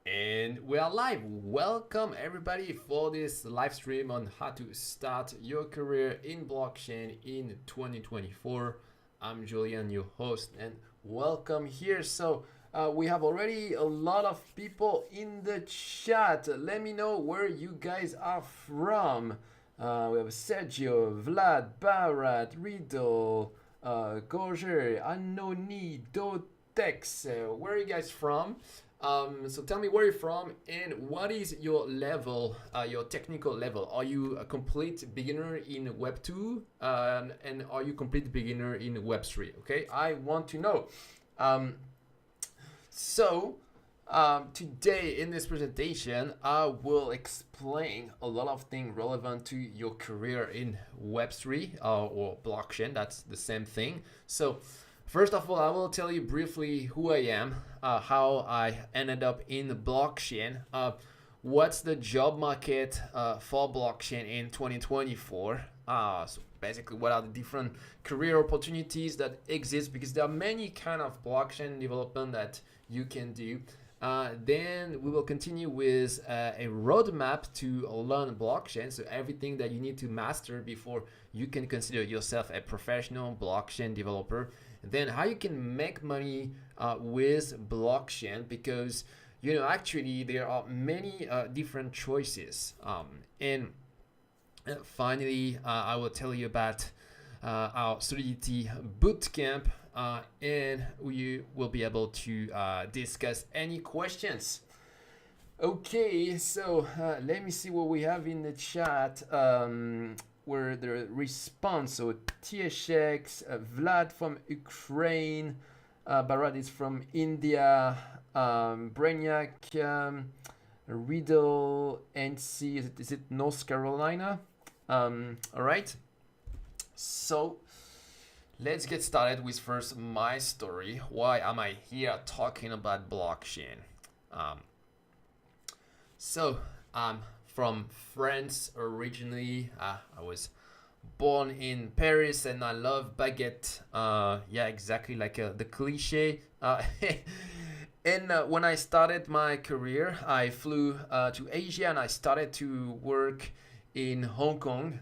And we are live. Welcome everybody for this live stream on how to start your career in blockchain in 2024. I'm Julian, your host, and welcome here. We have already a lot of people in the chat. Let me know where you guys are from. We have Sergio, Vlad, Barat, Riddle, Gojer, Anoni, Dotex. Where are you guys from? So tell me where you're from and what is your level, your technical level. Are you a complete beginner in Web 2 and are you complete beginner in Web 3? Okay, I want to know. Today in this presentation, I will explain a lot of things relevant to your career in Web 3 or blockchain. That's the same thing. So first of all, I will tell you briefly who I am, how I ended up in blockchain, what's the job market for blockchain in 2024. So basically, what are the different career opportunities that exist, because there are many kind of blockchain development that you can do. Then we will continue with a roadmap to learn blockchain. So everything that you need to master before you can consider yourself a professional blockchain developer. Then how you can make money with blockchain, because actually there are many different choices. And finally, I will tell you about our Solidity Bootcamp, and we will be able to discuss any questions. Okay, so let me see what we have in the chat. Where the response. So TSX, Vlad from Ukraine, Barat is from India, Brainiac, Riddle, NC, is it North Carolina? All right. So let's get started with first my story. Why am I here talking about blockchain? I'm from France originally. I was born in Paris and I love baguette. Yeah, exactly like the cliche. And when I started my career, I flew to Asia and I started to work in Hong Kong.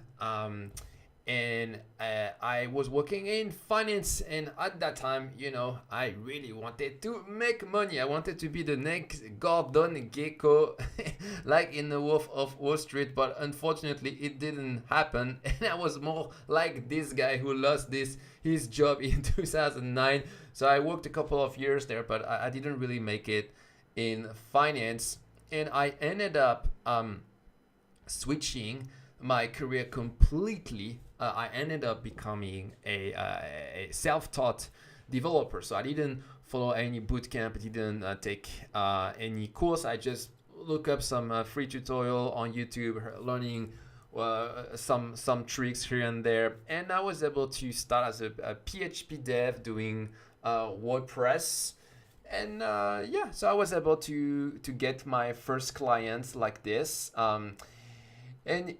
And I was working in finance, and at that time, I really wanted to make money. I wanted to be the next Gordon Gekko, like in the Wolf of Wall Street, but unfortunately it didn't happen, and I was more like this guy who lost his job in 2009. So I worked a couple of years there, but I didn't really make it in finance, and I ended up switching my career completely. I ended up becoming a self-taught developer. So I didn't follow any bootcamp, I didn't take any course. I just look up some free tutorial on YouTube, learning some tricks here and there. And I was able to start as a PHP dev doing WordPress. And so I was able to get my first clients like this. And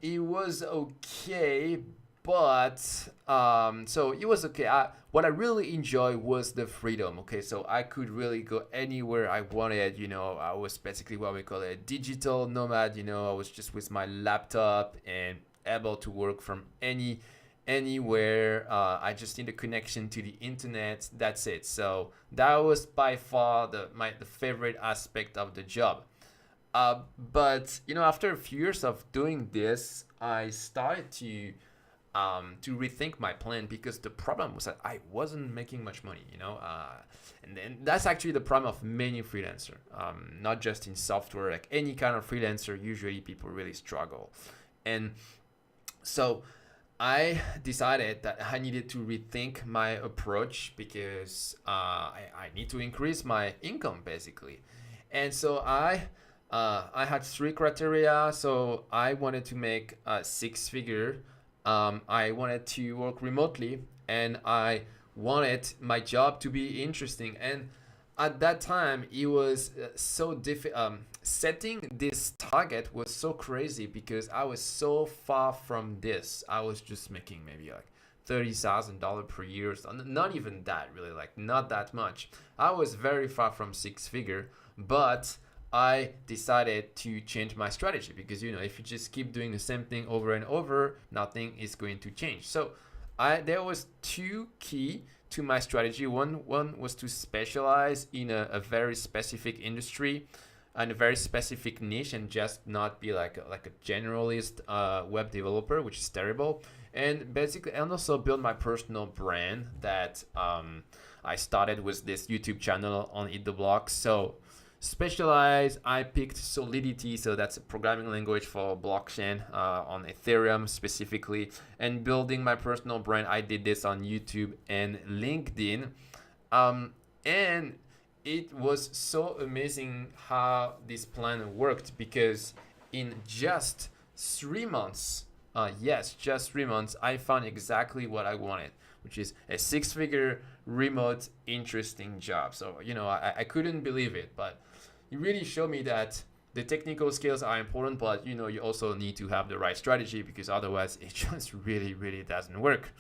it was okay, but so it was okay. What I really enjoyed was the freedom. Okay, so I could really go anywhere I wanted. I was basically what we call a digital nomad. I was just with my laptop and able to work from anywhere. I just need a connection to the internet. That's it. So that was by far the favorite aspect of the job. But after a few years of doing this, I started to rethink my plan, because the problem was that I wasn't making much money. And then that's actually the problem of many freelancer, not just in software. Like any kind of freelancer, usually people really struggle. And so I decided that I needed to rethink my approach, because I need to increase my income basically. And so I had three criteria. So I wanted to make a six-figure. I wanted to work remotely, and I wanted my job to be interesting. And at that time, it was so difficult. Setting this target was so crazy, because I was so far from this. I was just making maybe like $30,000 per year. So not even that, really, like not that much. I was very far from six-figure, but I decided to change my strategy, because if you just keep doing the same thing over and over, nothing is going to change. So there was two key to my strategy. One was to specialize in a very specific industry and a very specific niche, and just not be like a generalist web developer, which is terrible. And basically, and also build my personal brand that I started with this YouTube channel on Eat the Blocks. So specialize, I picked Solidity, so that's a programming language for blockchain on Ethereum specifically. And building my personal brand, I did this on YouTube and LinkedIn. And it was so amazing how this plan worked, because in just 3 months, just 3 months, I found exactly what I wanted, which is a 6-figure remote interesting job. So I couldn't believe it, but it really showed me that the technical skills are important, but you also need to have the right strategy, because otherwise it just really doesn't work.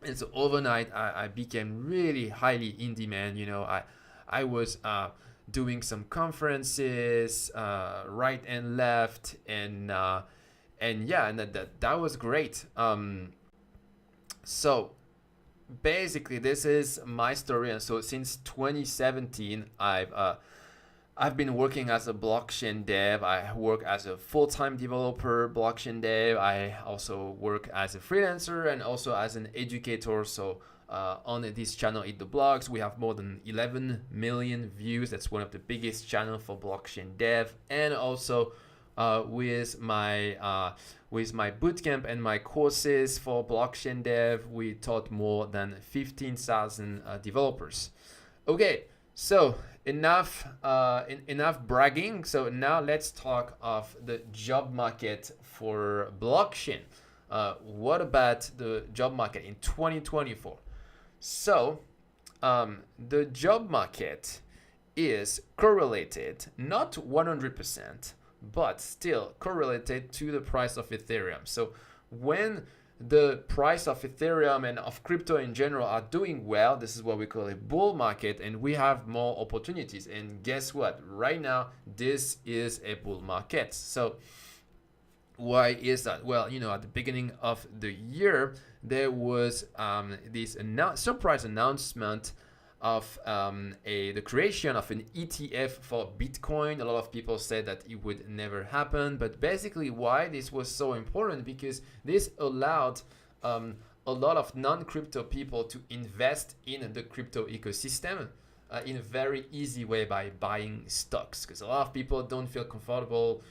And so overnight I became really highly in demand. I was doing some conferences right and left, and that was great. So basically, this is my story. And so since 2017, I've been working as a blockchain dev. I work as a full-time developer, blockchain dev. I also work as a freelancer and also as an educator. So on this channel, Eat the Blocks, we have more than 11 million views. That's one of the biggest channels for blockchain dev. And also with my bootcamp and my courses for blockchain dev, we taught more than 15,000 developers. Okay, so enough bragging. So now let's talk of the job market for blockchain. What about the job market in 2024? So the job market is correlated, not 100%, but still correlated to the price of Ethereum. So when the price of Ethereum and of crypto in general are doing well, this is what we call a bull market, and we have more opportunities. And guess what? Right now, this is a bull market. So why is that? Well, at the beginning of the year, there was this surprise announcement of the creation of an ETF for Bitcoin. A lot of people said that it would never happen, but basically why this was so important, because this allowed a lot of non-crypto people to invest in the crypto ecosystem in a very easy way by buying stocks, because a lot of people don't feel comfortable,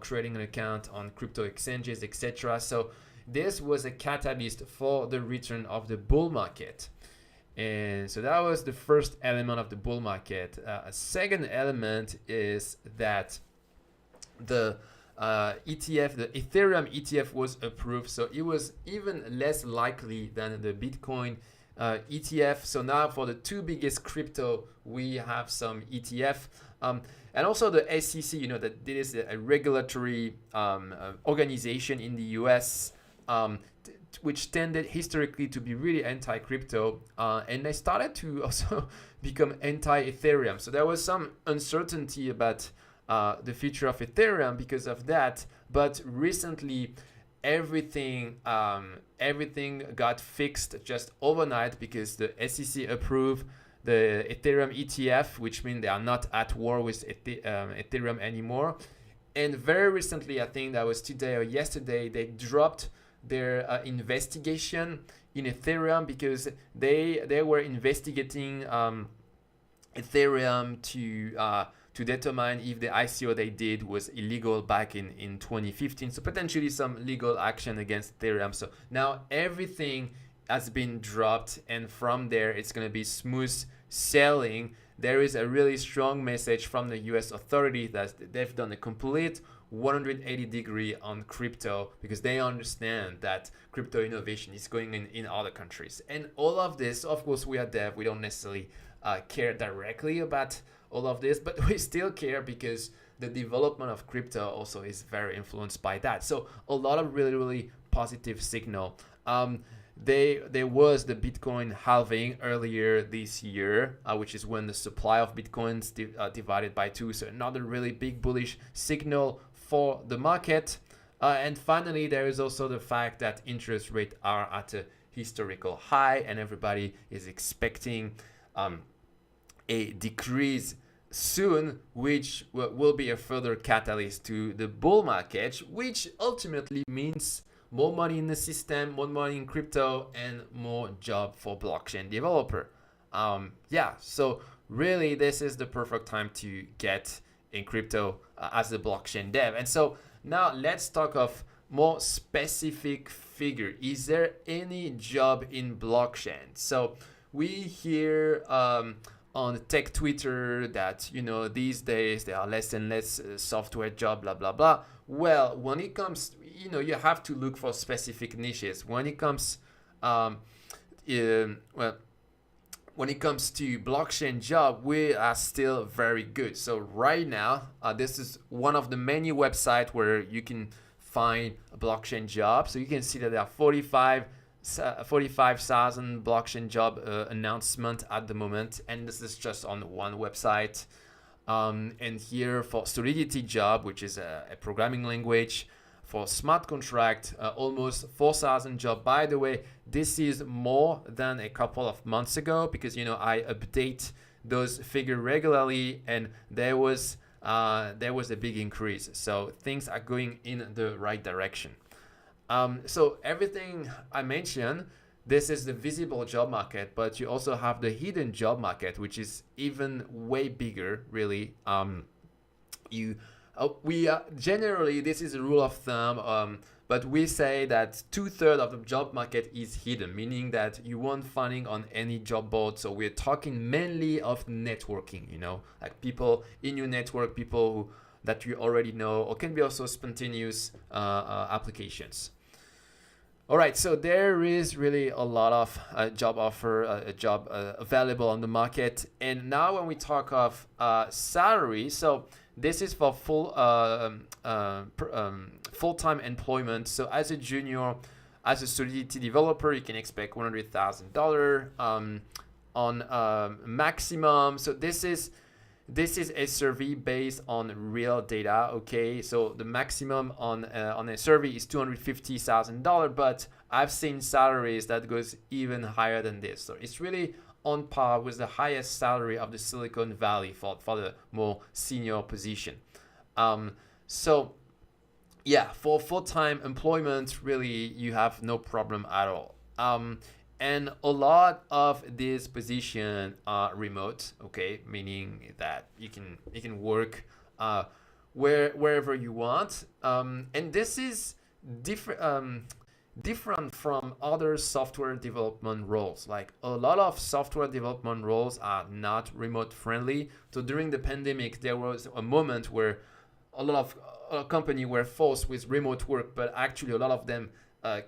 creating an account on crypto exchanges, etc. So this was a catalyst for the return of the bull market. And so that was the first element of the bull market. A second element is that the ETF, the Ethereum ETF, was approved. So it was even less likely than the Bitcoin ETF. So now for the two biggest crypto, we have some ETF. And also the SEC, that this is a regulatory organization in the US, which tended historically to be really anti-crypto, and they started to also become anti-Ethereum. So there was some uncertainty about the future of Ethereum because of that. But recently, everything got fixed just overnight, because the SEC approved the Ethereum ETF, which means they are not at war with Ethereum anymore. And very recently, I think that was today or yesterday, they dropped their investigation in Ethereum, because they were investigating Ethereum to determine if the ICO they did was illegal back in 2015. So potentially some legal action against Ethereum. So now everything has been dropped, and from there it's going to be smooth sailing. There is a really strong message from the US authority that they've done a complete 180-degree on crypto, because they understand that crypto innovation is going in other countries. And all of this, of course, we are dev, we don't necessarily care directly about all of this, but we still care because the development of crypto also is very influenced by that. So a lot of really positive signal. there was the Bitcoin halving earlier this year, which is when the supply of Bitcoins divided by 2. So another really big bullish signal for the market. And finally, there is also the fact that interest rates are at a historical high, and everybody is expecting a decrease soon, which will be a further catalyst to the bull market, which ultimately means more money in the system, more money in crypto, and more job for blockchain developer. So really this is the perfect time to get in crypto as a blockchain dev. And so now let's talk of more specific figure. Is there any job in blockchain? So we hear on tech Twitter that, these days there are less and less software job, blah, blah, blah. Well, when it comes, you have to look for specific niches. When it comes, when it comes to blockchain job, we are still very good. So right now, this is one of the many websites where you can find a blockchain job. So you can see that there are 45,000 blockchain job announcement at the moment, and this is just on one website. And here for Solidity job, which is a programming language, for smart contract, almost 4,000 job. By the way, this is more than a couple of months ago, because I update those figures regularly, and there was a big increase. So things are going in the right direction. So everything I mentioned, this is the visible job market, but you also have the hidden job market, which is even way bigger, really. Generally, this is a rule of thumb, but we say that 2/3 of the job market is hidden, meaning that you won't finding on any job board. So we're talking mainly of networking, like people in your network, people that you already know, or can be also spontaneous applications. All right, so there is really a lot of job offer, a job available on the market. And now when we talk of salary, so this is for full-time employment. So as a junior, as a Solidity developer, you can expect $100,000 on maximum. So this is a survey based on real data, okay? So the maximum on a survey is $250,000, but I've seen salaries that goes even higher than this. So it's really on par with the highest salary of the Silicon Valley for the more senior position. For full-time employment, really, you have no problem at all. And a lot of these positions are remote, okay, meaning that you can work wherever you want. And this is different from other software development roles. Like a lot of software development roles are not remote friendly. So during the pandemic, there was a moment where a lot of companies were forced with remote work, but actually a lot of them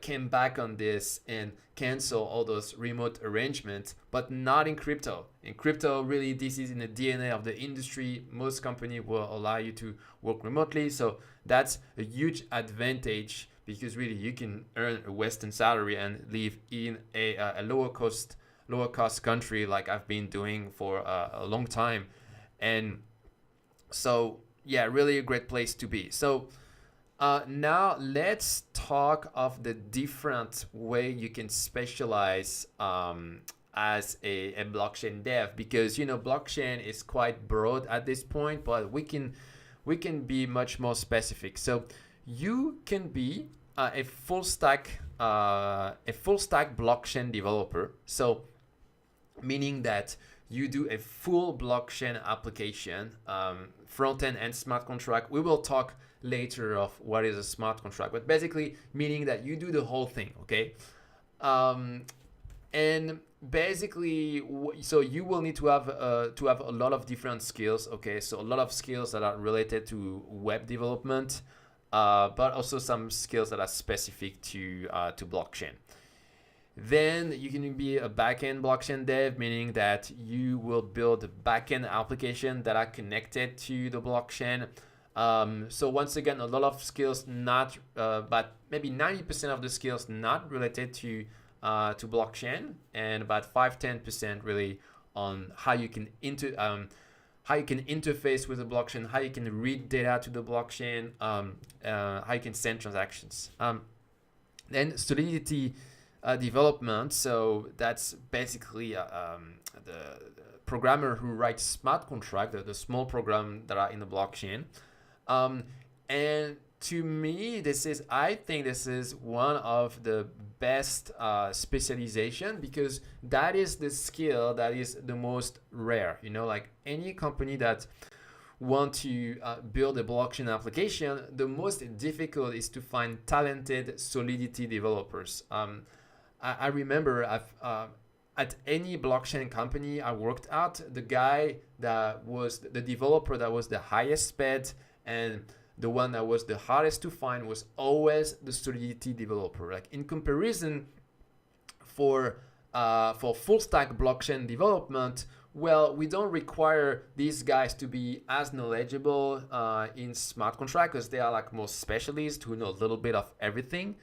came back on this and cancel all those remote arrangements, but not in crypto. In crypto, really, this is in the DNA of the industry. Most companies will allow you to work remotely. So that's a huge advantage, because really you can earn a Western salary and live in a lower cost country, like I've been doing for a long time. And so, yeah, really a great place to be. So now let's talk of the different way you can specialize as a blockchain dev, because blockchain is quite broad at this point, but we can be much more specific. So you can be a full stack blockchain developer. So meaning that you do a full blockchain application, front end and smart contract. We will talk later of what is a smart contract, but basically meaning that you do the whole thing, okay? And basically, so you will need to have a lot of different skills, okay? So a lot of skills that are related to web development, but also some skills that are specific to blockchain. Then you can be a backend blockchain dev, meaning that you will build backend applications that are connected to the blockchain. So once again, a lot of skills but maybe 90% of the skills not related to to blockchain, and about 5-10% really on how you can interface with the blockchain, how you can read data to the blockchain, how you can send transactions. Then Solidity development. So that's basically the programmer who writes smart contract, the small program that are in the blockchain. And to me, I think this is one of the best specialization, because that is the skill that is the most rare. Like any company that want to build a blockchain application, the most difficult is to find talented Solidity developers. I remember at any blockchain company I worked at, the guy that was the developer that was the highest paid and the one that was the hardest to find was always the Solidity developer. Like in comparison, for full stack blockchain development, well, we don't require these guys to be as knowledgeable in smart contract, because they are like more specialists who know a little bit of everything.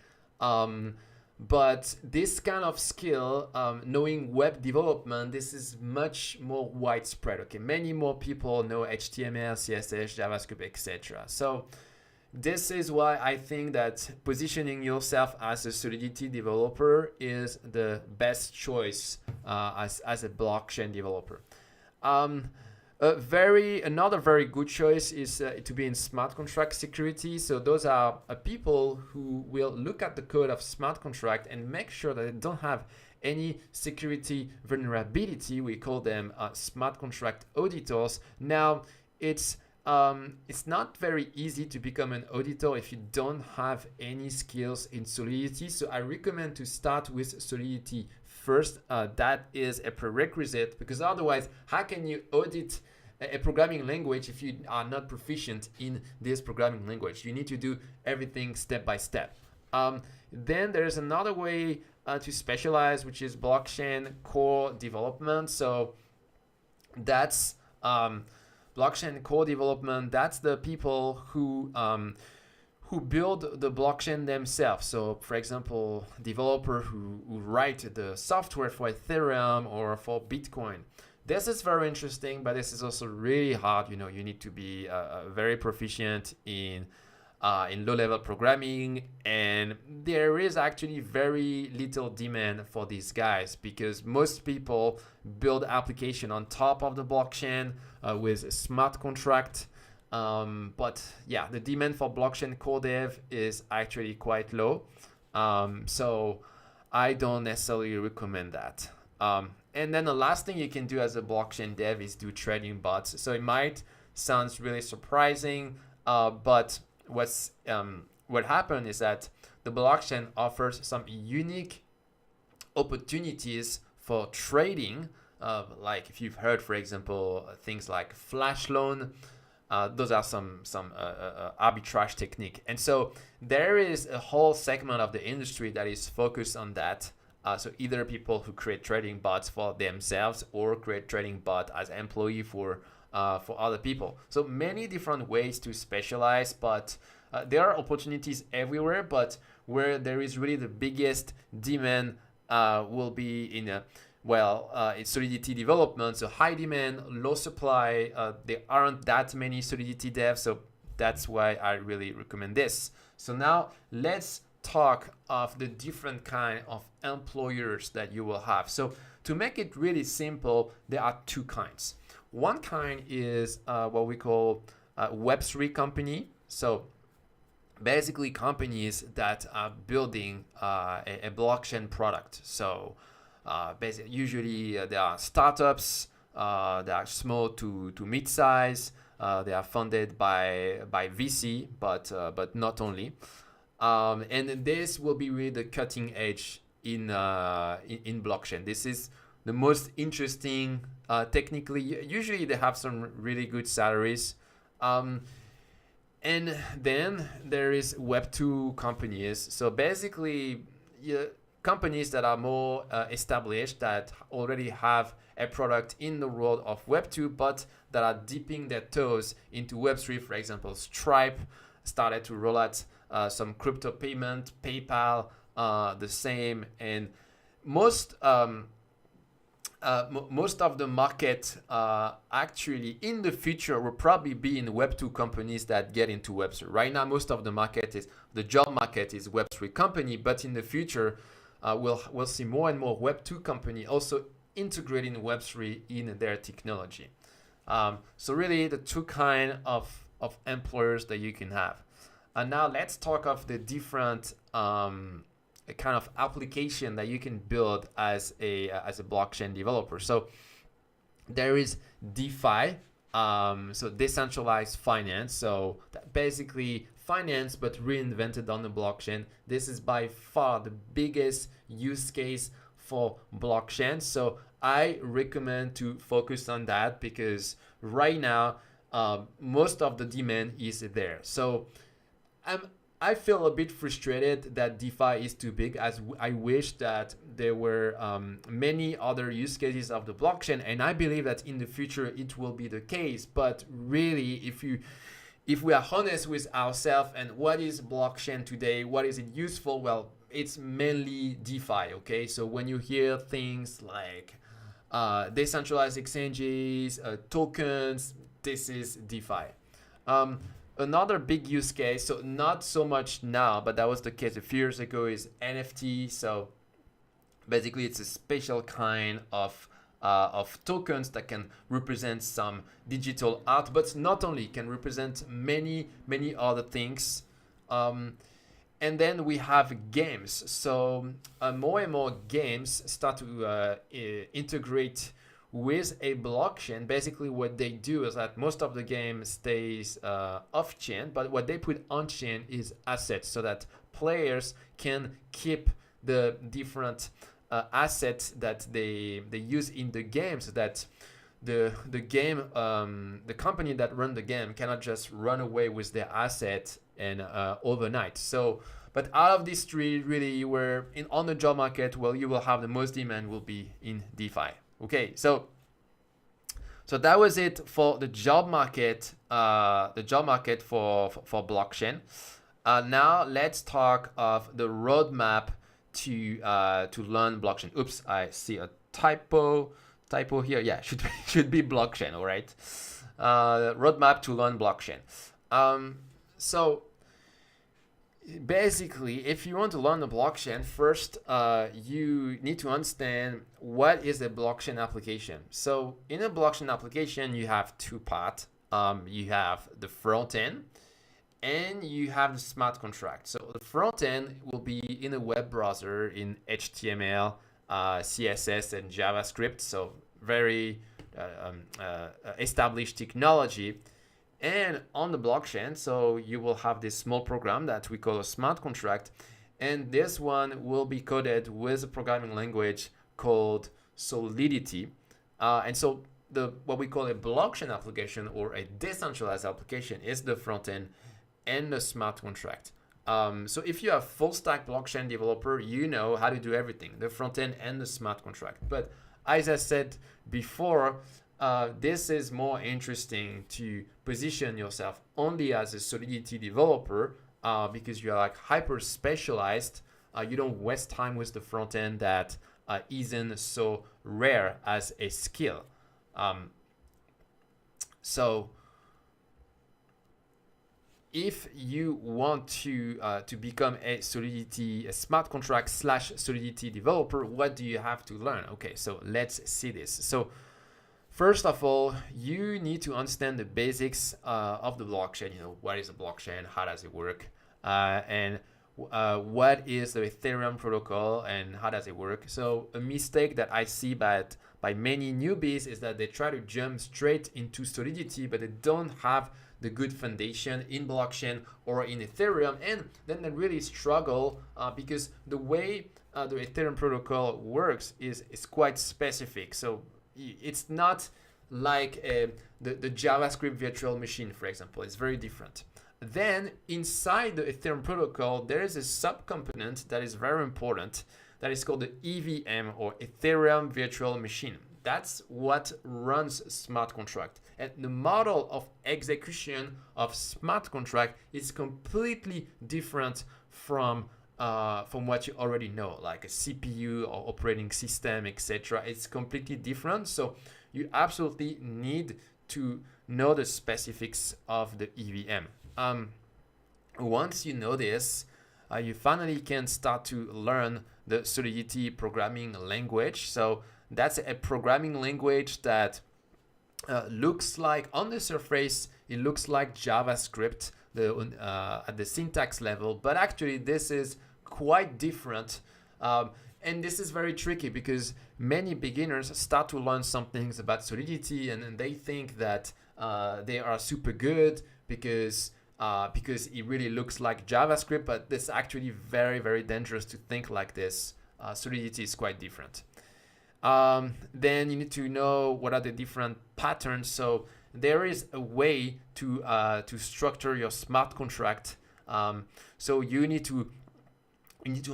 But this kind of skill, knowing web development, this is much more widespread. Okay, many more people know HTML, CSS, JavaScript, etc. So this is why I think that positioning yourself as a Solidity developer is the best choice as a blockchain developer. Another very good choice is to be in smart contract security. So those are people who will look at the code of smart contract and make sure that they don't have any security vulnerability. We call them smart contract auditors. Now, it's not very easy to become an auditor if you don't have any skills in Solidity. So I recommend to start with Solidity first. That is a prerequisite, because otherwise, how can you audit a programming language if you are not proficient in this programming language? You need to do everything step by step. Then there's another way to specialize, which is blockchain core development. So that's blockchain core development. That's the people who build the blockchain themselves. So for example, developer who write the software for Ethereum or for Bitcoin. This is very interesting, but this is also really hard. You need to be very proficient in low-level programming, and there is actually very little demand for these guys, because most people build application on top of the blockchain with a smart contract. But yeah, the demand for blockchain core dev is actually quite low. So I don't necessarily recommend that. And then the last thing you can do as a blockchain dev is do trading bots. So it might sound really surprising, but what happened is that the blockchain offers some unique opportunities for trading. Like if you've heard, for example, things like flash loan, those are some arbitrage technique. And so there is a whole segment of the industry that is focused on that. So either people who create trading bots for themselves or create trading bot as employee for other people. So many different ways to specialize, but there are opportunities everywhere. But where there is really the biggest demand will be in it's Solidity development. So high demand, low supply. There aren't that many Solidity devs, so that's why I really recommend this. So now let's talk of the different kind of employers that you will have. So to make it really simple, there are two kinds. One kind is what we call Web3 company. So basically companies that are building a blockchain product. So basically, usually they are startups, they are small to mid-size, they are funded by VC, but not only. And this will be really the cutting edge in blockchain. This is the most interesting technically. Usually they have some really good salaries. And then there is Web2 companies. So basically, companies that are more established, that already have a product in the world of Web2, but that are dipping their toes into Web3. For example, Stripe started to roll out some crypto payment, PayPal, the same, and most most of the market actually in the future will probably be in Web2 companies that get into Web3. Right now, most of the market is the job market is Web3 company, but in the future, we'll see more and more Web2 company also integrating Web3 in their technology. So really, the two kind of employers that you can have. And now let's talk of the different kind of application that you can build as a blockchain developer. So there is DeFi, so decentralized finance. So basically finance but reinvented on the blockchain. This is by far the biggest use case for blockchain. So I recommend to focus on that because right now most of the demand is there. So I feel a bit frustrated that DeFi is too big, as I wish that there were many other use cases of the blockchain, and I believe that in the future it will be the case. But really, if we are honest with ourselves and what is blockchain today, what is it useful? Well, it's mainly DeFi. Okay, so when you hear things like decentralized exchanges, tokens, this is DeFi. Another big use case, so not so much now, but that was the case a few years ago, is NFT. So basically, it's a special kind of tokens that can represent some digital art, but not only, can represent many other things. And then we have games. So more and more games start to integrate with a blockchain. Basically what they do is that most of the game stays off chain, but what they put on chain is assets, so that players can keep the different assets that they use in the game, so that the game the company that run the game cannot just run away with their asset and overnight. So but out of these three, really, where on the job market, well, you will have the most demand will be in DeFi. Okay, so that was it for the job market. The job market for blockchain. Now let's talk of the roadmap to learn blockchain. Oops, I see a typo here. Yeah, should be blockchain. All right. Roadmap to learn blockchain. So basically, if you want to learn the blockchain, first you need to understand what is a blockchain application. So in a blockchain application, you have two parts. You have the front end and you have the smart contract. So the front end will be in a web browser in HTML, CSS, and JavaScript. So very established technology. And on the blockchain, so you will have this small program that we call a smart contract, and this one will be coded with a programming language called Solidity. And so what we call a blockchain application or a decentralized application is the front end and the smart contract. So if you are full stack blockchain developer, you know how to do everything, the front end and the smart contract. But as I said before, this is more interesting to position yourself only as a Solidity developer because you are like hyper specialized. You don't waste time with the front end that isn't so rare as a skill. So if you want to become a smart contract / Solidity developer, what do you have to learn? Okay, so let's see this. So first of all, you need to understand the basics of the blockchain. You know, what is a blockchain? How does it work? And what is the Ethereum protocol and how does it work? So a mistake that I see by many newbies is that they try to jump straight into Solidity, but they don't have the good foundation in blockchain or in Ethereum, and then they really struggle because the way the Ethereum protocol works is quite specific. So it's not like the JavaScript virtual machine, for example. It's very different. Then inside the Ethereum protocol, there is a subcomponent that is very important that is called the EVM, or Ethereum Virtual Machine. That's what runs smart contract. And the model of execution of smart contract is completely different from from what you already know, like a CPU or operating system, etc. It's completely different. So you absolutely need to know the specifics of the EVM. Once you know this, you finally can start to learn the Solidity programming language. So that's a programming language that looks like, on the surface, it looks like JavaScript at the syntax level, but actually this is quite different. And this is very tricky because many beginners start to learn some things about Solidity and they think that they are super good because it really looks like JavaScript, but it's actually very, very dangerous to think like this. Solidity is quite different. Then you need to know what are the different patterns. So there is a way to structure your smart contract. So you need to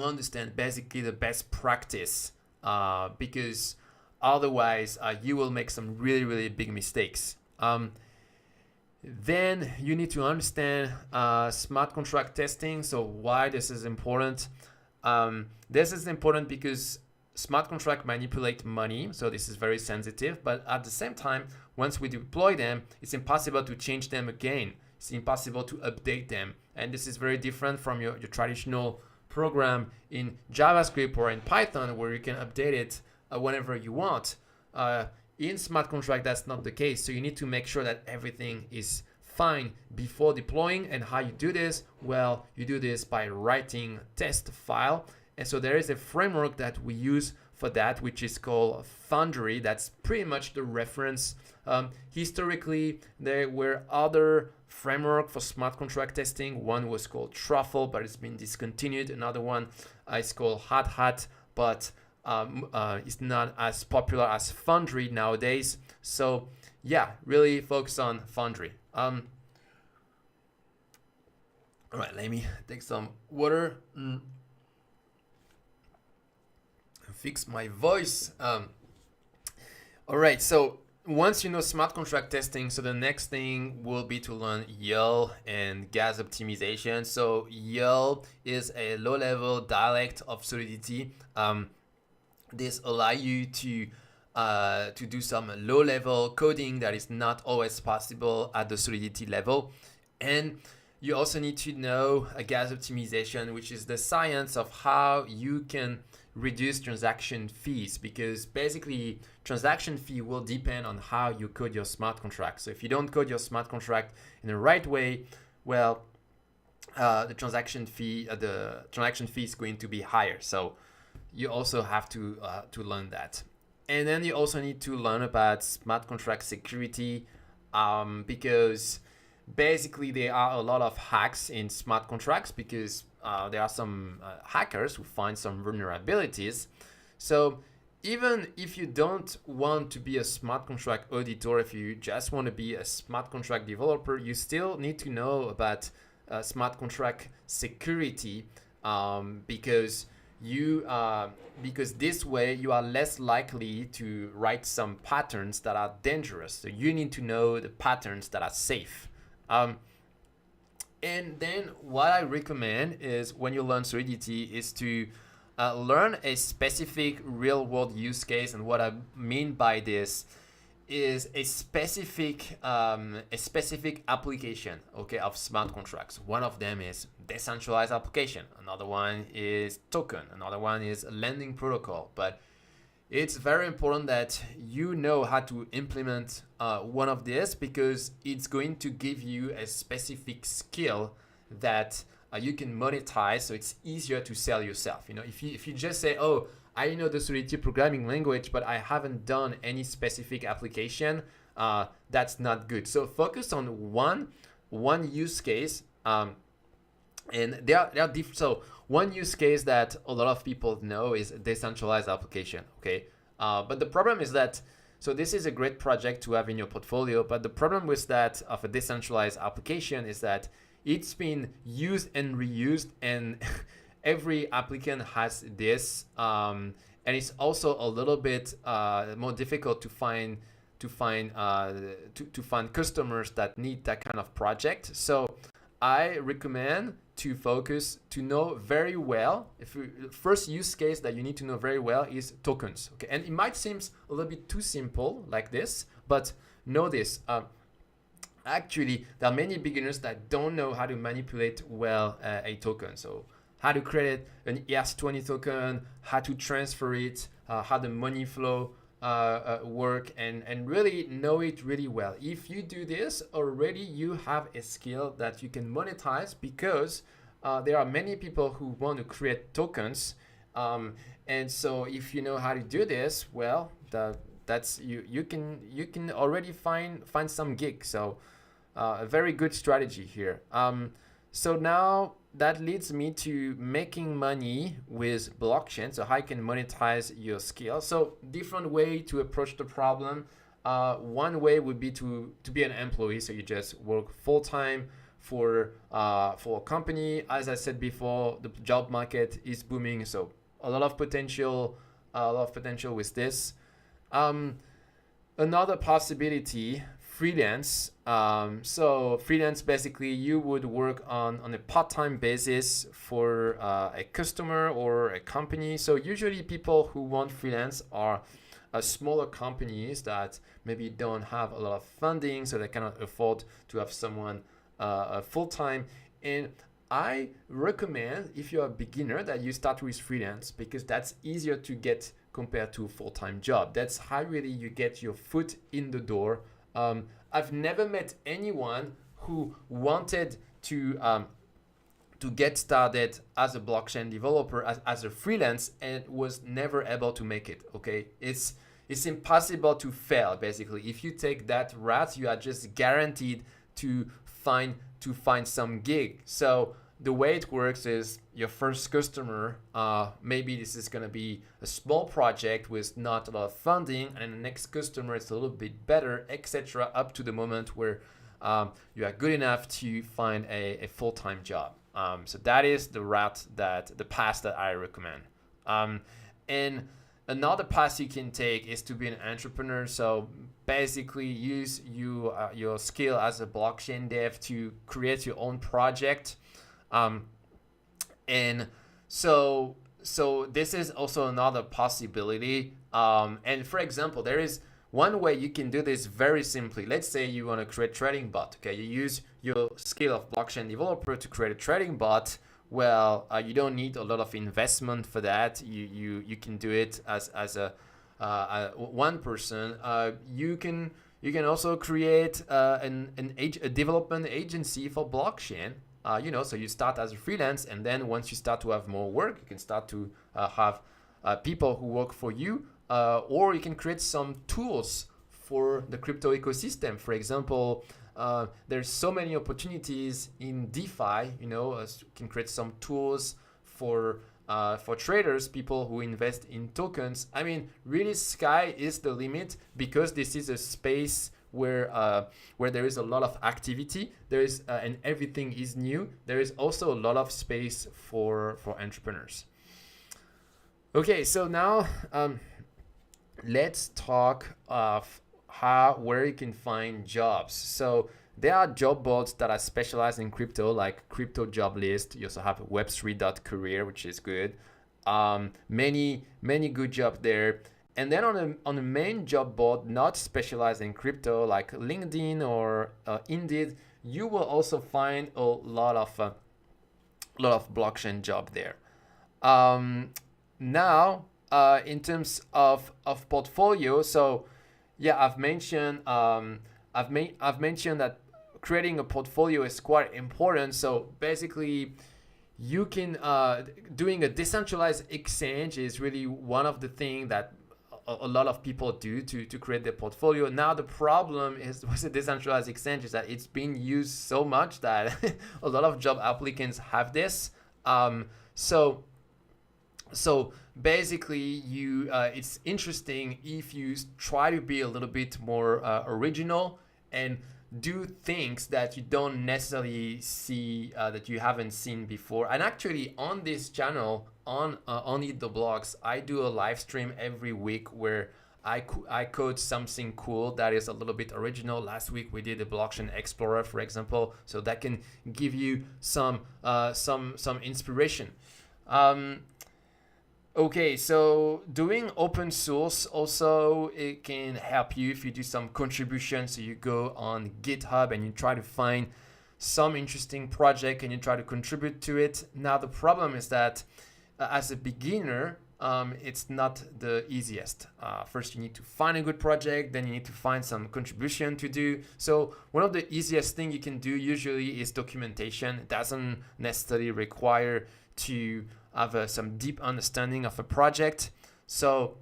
understand basically the best practice, because otherwise you will make some really, really big mistakes. Then you need to understand smart contract testing. So why this is important? This is important because smart contract manipulate money, so this is very sensitive, but at the same time, once we deploy them, it's impossible to change them again. It's impossible to update them. And this is very different from your traditional program in JavaScript or in Python, where you can update it whenever you want. In smart contract, that's not the case. So you need to make sure that everything is fine before deploying. And how you do this? Well, you do this by writing test file. And so there is a framework that we use for that, which is called Foundry. That's pretty much the reference. Historically, there were other framework for smart contract testing. One was called Truffle, but it's been discontinued. Another one is called Hot Hat, but it's not as popular as Foundry nowadays. So yeah, really focus on Foundry. All right, let me take some water. Fix my voice. All right, so once you know smart contract testing, so the next thing will be to learn YAL and gas optimization. So YAL is a low-level dialect of Solidity. This allows you to do some low-level coding that is not always possible at the Solidity level. And you also need to know a gas optimization, which is the science of how you can reduce transaction fees, because basically transaction fee will depend on how you code your smart contract. So if you don't code your smart contract in the right way, well, the transaction fee is going to be higher. So you also have to learn that. And then you also need to learn about smart contract security, because basically there are a lot of hacks in smart contracts, because there are some hackers who find some vulnerabilities. So even if you don't want to be a smart contract auditor, if you just want to be a smart contract developer, you still need to know about smart contract security, because this way you are less likely to write some patterns that are dangerous. So you need to know the patterns that are safe. And then what I recommend is, when you learn Solidity, is to learn a specific real-world use case. And what I mean by this is a specific application, okay, of smart contracts. One of them is decentralized application. Another one is token. Another one is lending protocol. But it's very important that you know how to implement one of these, because it's going to give you a specific skill that you can monetize, so it's easier to sell yourself. You know, if you just say, oh, I know the Solidity programming language, but I haven't done any specific application, that's not good. So focus on one use case, and there are different. So one use case that a lot of people know is decentralized application. Okay, but the problem is that, so this is a great project to have in your portfolio, but the problem with that of a decentralized application is that it's been used and reused, and every applicant has this, and it's also a little bit more difficult to find customers that need that kind of project. So I recommend to focus to know very well. First use case that you need to know very well is tokens. Okay, and it might seem a little bit too simple like this, but know this. Actually, there are many beginners that don't know how to manipulate well a token. So how to create an ERC20 token, how to transfer it, how the money flow work, and really know it really well. If you do this already, you have a skill that you can monetize, because there are many people who want to create tokens, and so if you know how to do this, well, that's you can already find some gig. So a very good strategy here. So now that leads me to making money with blockchain. So how you can monetize your skill. So different way to approach the problem. One way would be to be an employee. So you just work full time for a company. As I said before, the job market is booming. So a lot of potential with this. Another possibility, freelance. So freelance, basically you would work on a part-time basis for a customer or a company. So usually people who want freelance are smaller companies that maybe don't have a lot of funding, so they cannot afford to have someone full-time. And I recommend, if you're a beginner, that you start with freelance, because that's easier to get compared to a full-time job. That's how really you get your foot in the door. I've never met anyone who wanted to get started as a blockchain developer as a freelance and was never able to make it. Okay, it's impossible to fail. Basically, if you take that route, you are just guaranteed to find some gig. So the way it works is your first customer, maybe this is going to be a small project with not a lot of funding, and the next customer is a little bit better, etc., up to the moment where you are good enough to find a full-time job. So that is the path that I recommend. And another path you can take is to be an entrepreneur. So basically use your skill as a blockchain dev to create your own project. And so this is also another possibility. And for example, there is one way you can do this very simply. Let's say you want to create a trading bot. Okay, you use your skill of blockchain developer to create a trading bot. Well, you don't need a lot of investment for that. You can do it as a one person. You can also create a development agency for blockchain. So you start as a freelance, and then once you start to have more work, you can start to have people who work for you, or you can create some tools for the crypto ecosystem. For example, there's so many opportunities in DeFi. You can create some tools for traders, people who invest in tokens. I mean, really, sky is the limit, because this is a space where there is a lot of activity. There is and everything is new. There is also a lot of space for entrepreneurs. Okay, so now let's talk of where you can find jobs. So there are job boards that are specialized in crypto, like Crypto Job List. You also have web3.career, which is good. Many good jobs there. And then on the main job board, not specialized in crypto, like LinkedIn or Indeed, you will also find a lot of blockchain job there. Now, in terms of portfolio, so yeah, I've mentioned that creating a portfolio is quite important. So basically, you can doing a decentralized exchange is really one of the things that a lot of people do to create their portfolio. Now the problem is with the decentralized exchange is that it's being used so much that a lot of job applicants have this. So basically, it's interesting if you try to be a little bit more original and do things that you don't necessarily see, that you haven't seen before. And actually, on this channel, on Eat the Blocks, I do a live stream every week where I code something cool that is a little bit original. Last week we did a blockchain explorer, for example, so that can give you some inspiration. Okay, so doing open source also, it can help you if you do some contributions. So you go on GitHub and you try to find some interesting project and you try to contribute to it. Now the problem is that as a beginner, it's not the easiest. First, you need to find a good project, then you need to find some contribution to do. So one of the easiest thing you can do usually is documentation. It doesn't necessarily require to have some deep understanding of a project. So,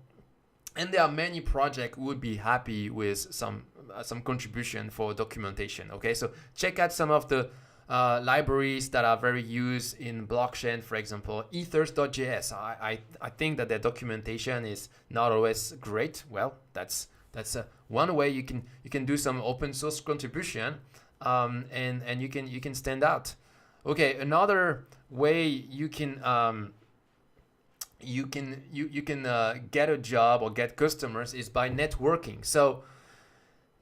and there are many projects who would be happy with some contribution for documentation. Okay, so check out some of the libraries that are very used in blockchain. For example, ethers.js. I think that their documentation is not always great. Well, that's one way you can do some open source contribution, and you can stand out. Okay, another way you can get a job or get customers is by networking. So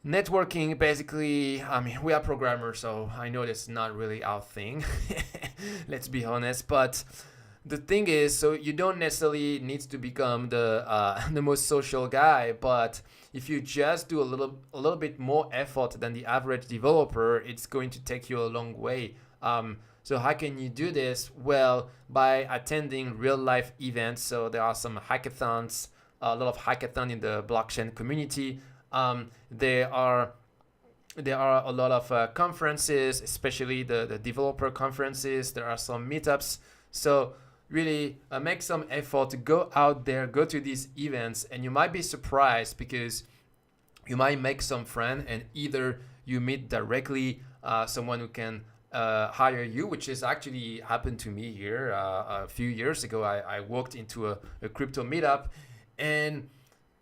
networking, basically, I mean, we are programmers, so I know that's not really our thing. Let's be honest. But the thing is, so you don't necessarily need to become the most social guy, but if you just do a little bit more effort than the average developer, it's going to take you a long way. So how can you do this? Well, by attending real life events. So there are some hackathons, a lot of hackathons in the blockchain community. There are a lot of conferences, especially the developer conferences. There are some meetups. So really make some effort to go out there, go to these events, and you might be surprised because you might make some friends, and either you meet directly someone who can hire you, which is actually happened to me here a few years ago. I walked into a crypto meetup, and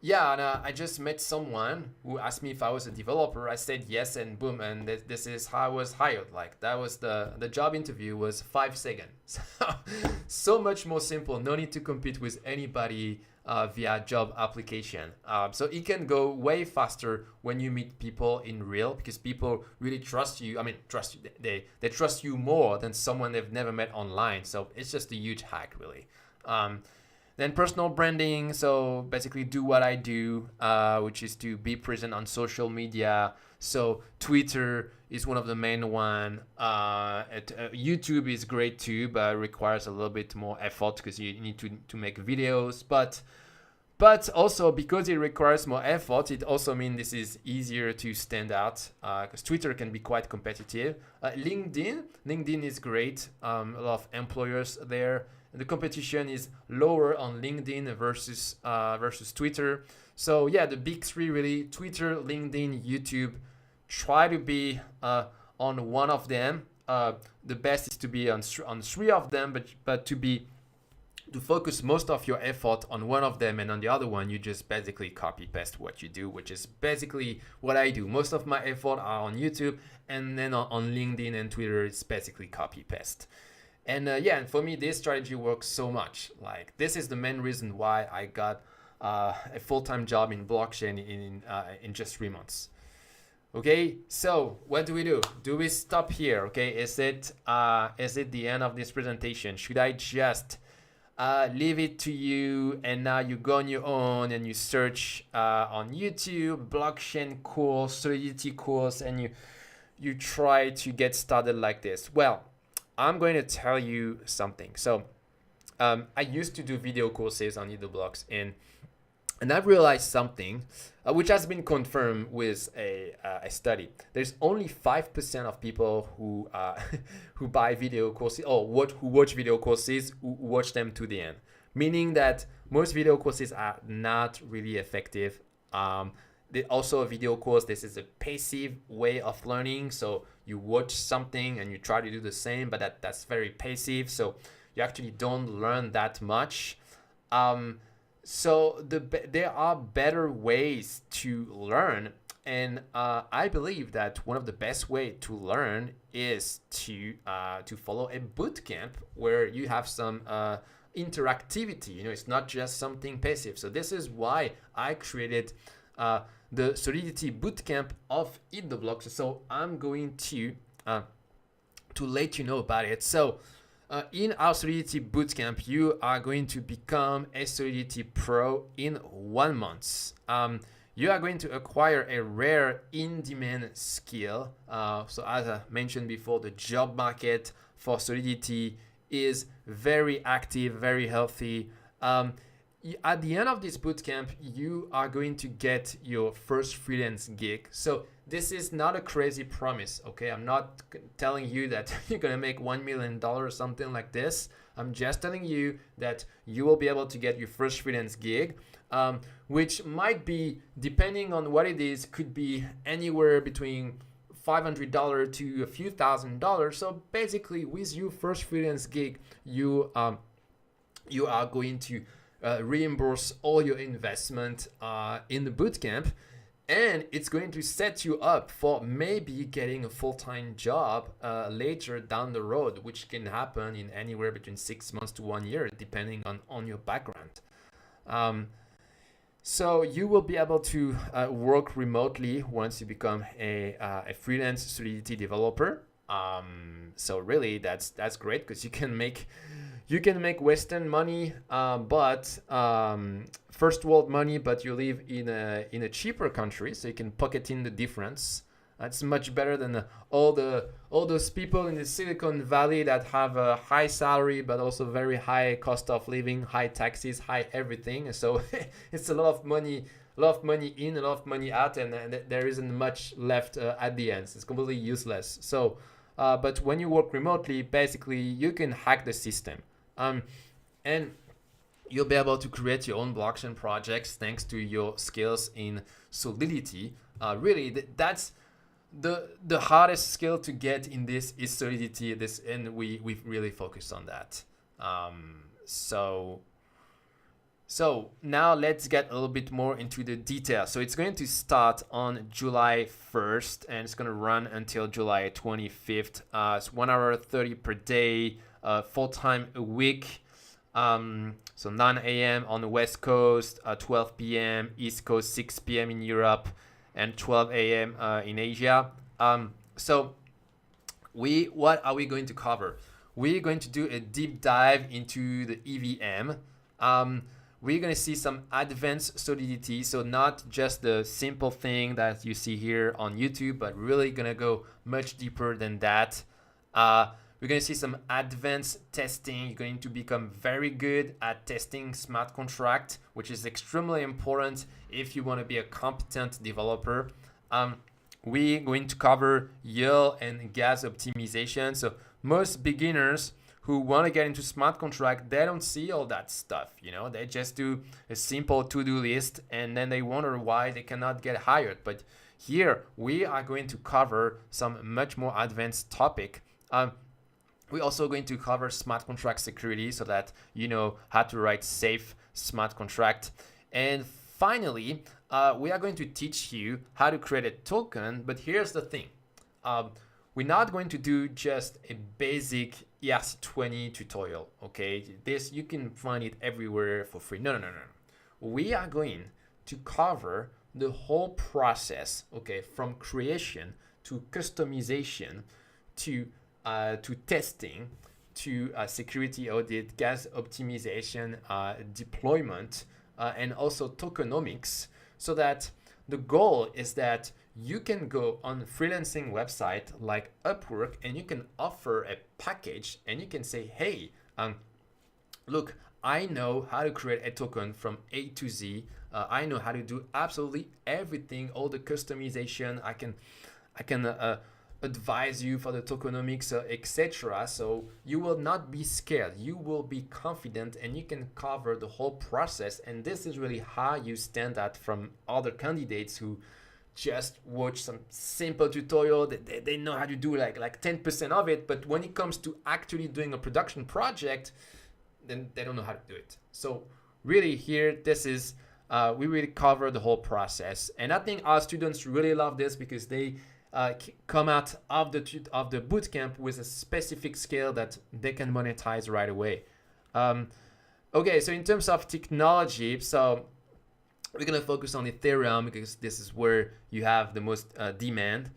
yeah, and I just met someone who asked me if I was a developer. I said yes, and boom, and this is how I was hired. Like that was the job interview was 5 seconds. So much more simple. No need to compete with anybody via job application. So it can go way faster when you meet people in real, because people really trust you. I mean, trust you. They trust you more than someone they've never met online. So it's just a huge hack, really. Then personal branding. So basically do what I do, which is to be present on social media. So Twitter is one of the main one. YouTube is great too, but requires a little bit more effort because you need to make videos. But also because it requires more effort, it also means this is easier to stand out because Twitter can be quite competitive. LinkedIn is great. A lot of employers there. The competition is lower on LinkedIn versus Twitter. So yeah, the big three really: Twitter, LinkedIn, YouTube. Try to be on one of them. The best is to be on three of them, but to focus most of your effort on one of them, and on the other one, you just basically copy paste what you do, which is basically what I do. Most of my effort are on YouTube, and then on LinkedIn and Twitter, it's basically copy paste. And and for me, this strategy works so much. Like this is the main reason why I got a full-time job in blockchain in just 3 months. Okay, so what do we do? Do we stop here? Okay, is it the end of this presentation? Should I just leave it to you and now you go on your own and you search on YouTube blockchain course, Solidity course, and you try to get started like this? Well, I'm going to tell you something. So I used to do video courses on EtherBlocks, and I've realized something which has been confirmed with a study. There's only 5% of people who who buy video courses or who watch video courses who watch them to the end. Meaning that most video courses are not really effective. Also a video course, this is a passive way of learning. So you watch something and you try to do the same, but that's very passive. So you actually don't learn that much. So there are better ways to learn, and I believe that one of the best way to learn is to follow a bootcamp where you have some interactivity. It's not just something passive. So this is why I created the Solidity Bootcamp of Eat the Block. So I'm going to let you know about it. So in our Solidity Bootcamp, you are going to become a Solidity Pro in 1 month. You are going to acquire a rare in-demand skill. So as I mentioned before, the job market for Solidity is very active, very healthy. At the end of this bootcamp, you are going to get your first freelance gig. So this is not a crazy promise, okay? I'm not telling you that you're gonna make $1 million or something like this. I'm just telling you that you will be able to get your first freelance gig, which might be, depending on what it is, could be anywhere between $500 to a few $1,000s. So basically, with your first freelance gig, you are going to reimburse all your investment in the bootcamp, and it's going to set you up for maybe getting a full-time job later down the road, which can happen in anywhere between 6 months to 1 year, depending on your background. So you will be able to work remotely once you become a freelance Solidity developer. So really, that's great, because you can make Western money, but first world money, but you live in a cheaper country, so you can pocket in the difference. It's much better than all those people in the Silicon Valley that have a high salary but also very high cost of living, high taxes, high everything. So it's a lot of money in, a lot of money out, and there isn't much left at the end. It's completely useless. So, but when you work remotely, basically you can hack the system. And you'll be able to create your own blockchain projects thanks to your skills in Solidity. Really, that's the hardest skill to get in this is Solidity. And we've really focused on that. So now let's get a little bit more into the details. So it's going to start on July 1st and it's going to run until July 25th. It's 1 hour 30 per day. Full-time a week, so 9 a.m. on the West Coast, 12 p.m. East Coast, 6 p.m. in Europe, and 12 a.m. In Asia. So what are we going to cover? We're going to do a deep dive into the EVM. We're going to see some advanced Solidity, so not just the simple thing that you see here on YouTube, but really going to go much deeper than that. We're going to see some advanced testing. You're going to become very good at testing smart contract, which is extremely important if you want to be a competent developer. We're going to cover yield and gas optimization. So most beginners who want to get into smart contract, they don't see all that stuff. They just do a simple to-do list and then they wonder why they cannot get hired. But here we are going to cover some much more advanced topic. We're also going to cover smart contract security so that you know how to write safe smart contract. And finally, we are going to teach you how to create a token. But here's the thing. We're not going to do just a basic ERC20 tutorial, okay? This, you can find it everywhere for free. No. We are going to cover the whole process, okay? From creation to customization to testing, to security audit, gas optimization, deployment, and also tokenomics, so that the goal is that you can go on a freelancing website like Upwork and you can offer a package and you can say, hey, look, I know how to create a token from A to Z. I know how to do absolutely everything, all the customization. I can advise you for the tokenomics, etc. So you will not be scared. You will be confident and you can cover the whole process. And this is really how you stand out from other candidates who just watch some simple tutorial. They know how to do like 10% of it, but when it comes to actually doing a production project, then they don't know how to do it. So really here, this is we really cover the whole process. And I think our students really love this because they come out of the bootcamp with a specific skill that they can monetize right away. Okay, so in terms of technology, so we're gonna focus on Ethereum because this is where you have the most demand.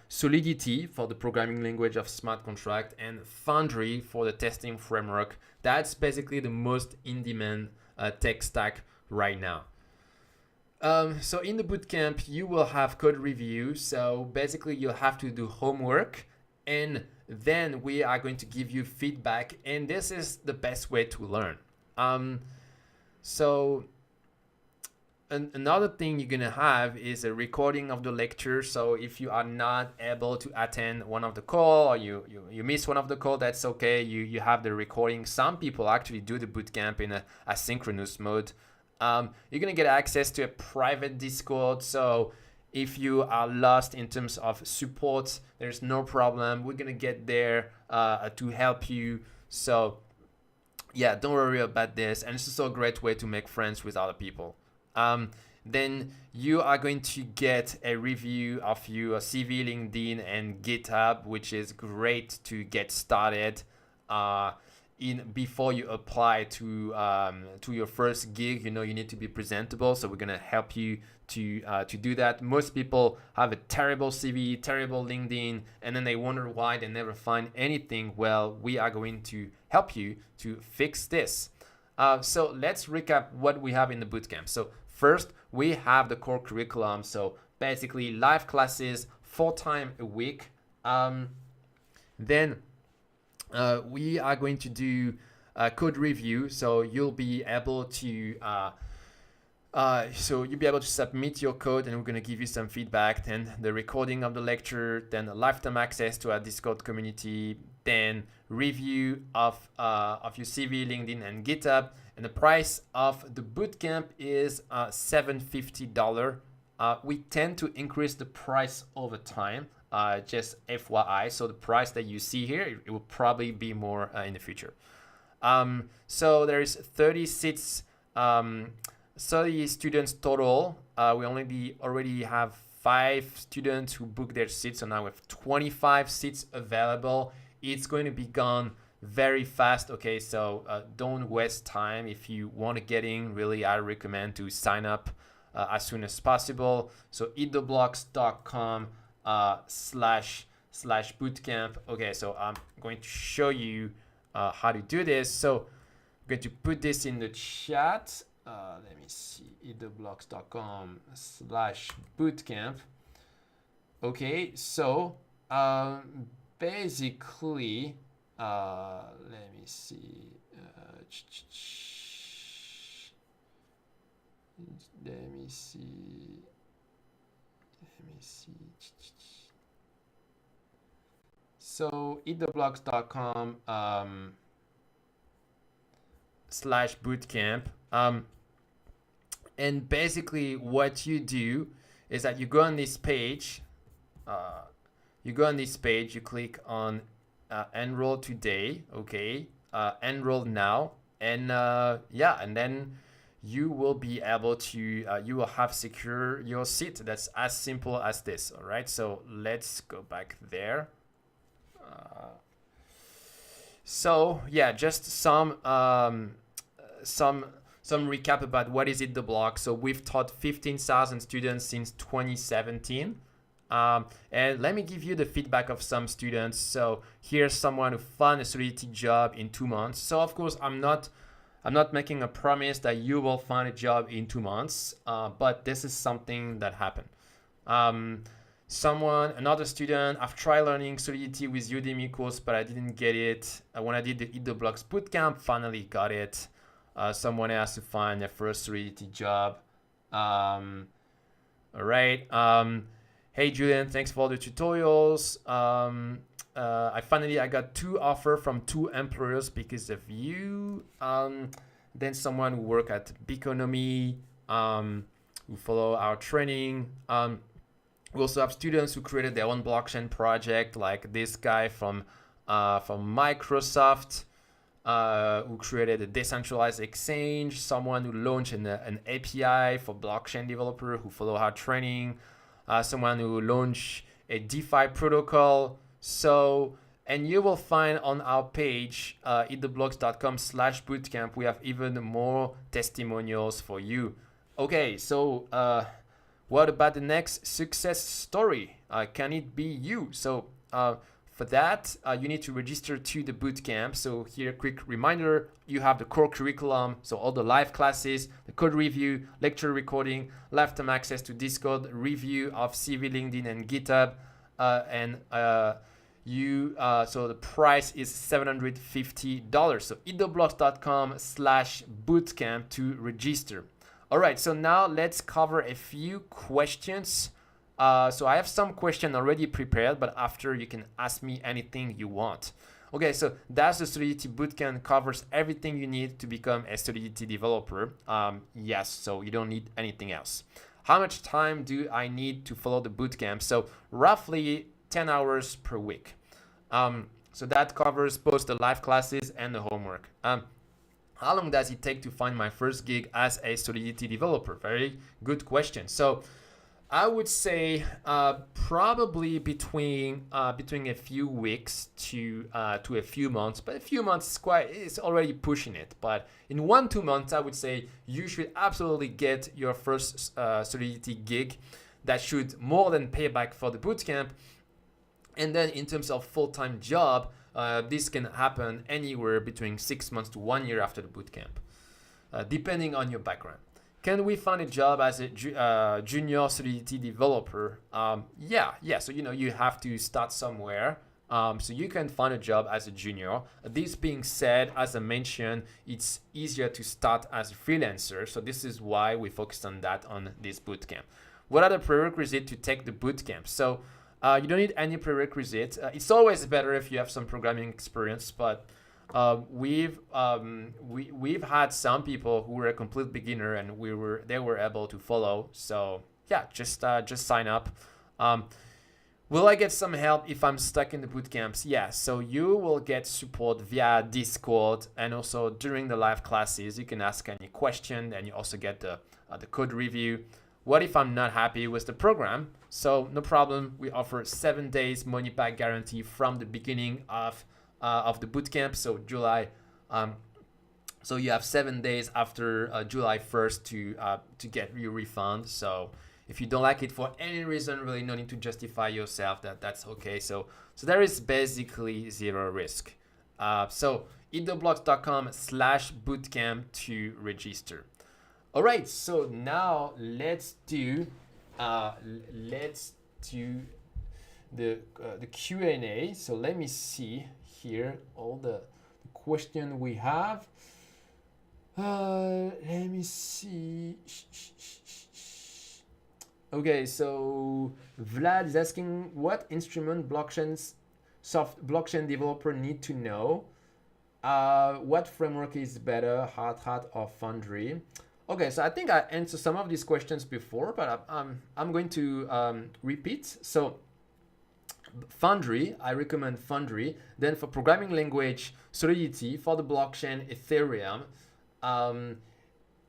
Solidity for the programming language of smart contract, and Foundry for the testing framework. That's basically the most in demand tech stack right now. So in the bootcamp, you will have code review. So basically, you'll have to do homework, and then we are going to give you feedback. And this is the best way to learn. So another thing you're gonna have is a recording of the lecture. So if you are not able to attend one of the call, or you miss one of the call, that's okay. You have the recording. Some people actually do the bootcamp in a asynchronous mode. You're gonna get access to a private Discord. So if you are lost in terms of support, there's no problem. We're gonna get there to help you. So yeah, don't worry about this. And it's also a great way to make friends with other people. Then you are going to get a review of your CV, LinkedIn, and GitHub, which is great to get started before you apply to your first gig. You need to be presentable, so we're gonna help you to do that. Most people have a terrible CV, terrible LinkedIn, and then they wonder why they never find anything. Well, we are going to help you to fix this. So let's recap what we have in the bootcamp. So first, we have the core curriculum. So basically live classes 4 times a week. Then we are going to do a code review. So you'll be able to submit your code, and we're going to give you some feedback. Then the recording of the lecture, then lifetime access to our Discord community, then review of your CV, LinkedIn, and GitHub. And the price of the bootcamp is $750. We tend to increase the price over time, just FYI. So the price that you see here, it will probably be more in the future. So there is 30 seats, 30 students total. We already have 5 students who booked their seats, so now we have 25 seats available. It's going to be gone very fast. Okay, so don't waste time. If you want to get in, really, I recommend to sign up as soon as possible. So eattheblocks.com / bootcamp. Okay, so I'm going to show you how to do this. So I'm going to put this in the chat. Let me see, eattheblocks.com / bootcamp. Okay, so basically, let me see. Let me see. So eattheblocks.com / bootcamp. And basically what you do is that you go on this page. You click on enroll today. Okay, enroll now, and and then you will be able to you will have secure your seat. That's as simple as this. All right, so let's go back there. So yeah, just some recap about what is the block. So we've taught 15,000 students since 2017. And let me give you the feedback of some students. So here's someone who found a Solidity job in 2 months. So of course, I'm not making a promise that you will find a job in 2 months, but this is something that happened. Another student, I've tried learning Solidity with Udemy course, but I didn't get it. When I did the Eat the Blocks bootcamp, finally got it. Someone has to find their first Solidity job. All right. Hey Julian, thanks for all the tutorials. I got 2 offers from 2 employers because of you. Then someone who work at Biconomy, who follow our training. We also have students who created their own blockchain project, like this guy from Microsoft, who created a decentralized exchange. Someone who launched an API for blockchain developer who follow our training. Someone who launched a DeFi protocol. So And you will find on our page, eattheblogs.com/bootcamp, we have even more testimonials for you. Okay, so what about the next success story? Can it be you? So for that, you need to register to the bootcamp. So here, quick reminder, you have the core curriculum, so all the live classes, the code review, lecture recording, lifetime access to Discord, review of CV, LinkedIn, and GitHub, so the price is $750. So eattheblogs.com/bootcamp to register. All right, so now let's cover a few questions. So I have some questions already prepared, but after you can ask me anything you want. Okay, so that's the Solidity Bootcamp, covers everything you need to become a Solidity developer. Yes, so you don't need anything else. How much time do I need to follow the bootcamp? So roughly 10 hours per week. So that covers both the live classes and the homework. How long does it take to find my first gig as a Solidity developer? Very good question. So I would say probably between a few weeks to a few months, but a few months is already pushing it. But in 1-2 months, I would say you should absolutely get your first Solidity gig. That should more than pay back for the bootcamp. And then in terms of full-time job, this can happen anywhere between 6 months to 1 year after the bootcamp, depending on your background. Can we find a job as a junior Solidity developer? Yeah. So you have to start somewhere. So you can find a job as a junior. This being said, as I mentioned, it's easier to start as a freelancer. So this is why we focused on that on this bootcamp. What are the prerequisites to take the bootcamp? So you don't need any prerequisites. It's always better if you have some programming experience, but we've had some people who were a complete beginner and they were able to follow. So yeah, just sign up. Will I get some help if I'm stuck in the bootcamps? Yeah, so you will get support via Discord, and also during the live classes you can ask any question, and you also get the code review. What if I'm not happy with the program? So no problem. We offer 7 days money back guarantee from the beginning of the bootcamp. So July. So you have 7 days after July 1st to get your refund. So if you don't like it for any reason, really no need to justify yourself. That's okay. So there is basically zero risk. So eattheblogs.com/bootcamp to register. All right, so now let's do the Q&A. So let me see here all the questions we have. Let me see. Okay, so Vlad is asking, what instrument blockchain developer need to know? What framework is better, Hard Hat or Foundry? Okay, so I think I answered some of these questions before, but I'm going to repeat. So Foundry, I recommend Foundry. Then for programming language, Solidity. For the blockchain, Ethereum.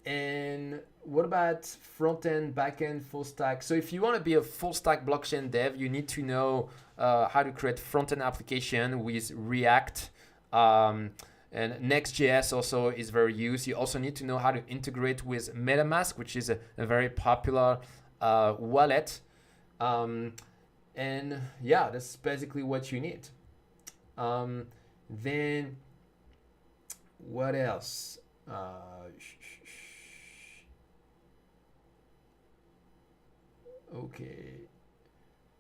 And what about front-end, back-end, full stack? So if you want to be a full-stack blockchain dev, you need to know how to create front-end application with React. And Next.js also is very used. You also need to know how to integrate with MetaMask, which is a very popular wallet. And yeah, that's basically what you need. Then what else? Okay.